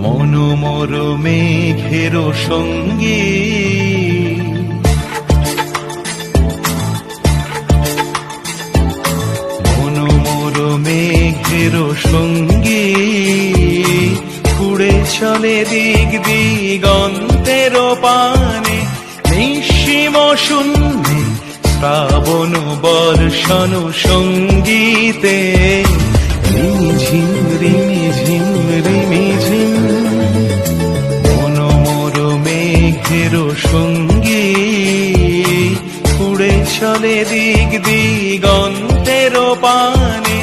মনোমর মেঘের সঙ্গী মনোমর মেঘের সঙ্গী উড়ে চলে দিক দিগন্তের পানে নিঃসীম শূন্যে শ্রাবণ বর্ষণ সঙ্গীতে রিমিঝিম রিমিঝিম রিমিঝিম মনোমর মেঘের সঙ্গী উড়ে চলে দিক দিগন্তের পানে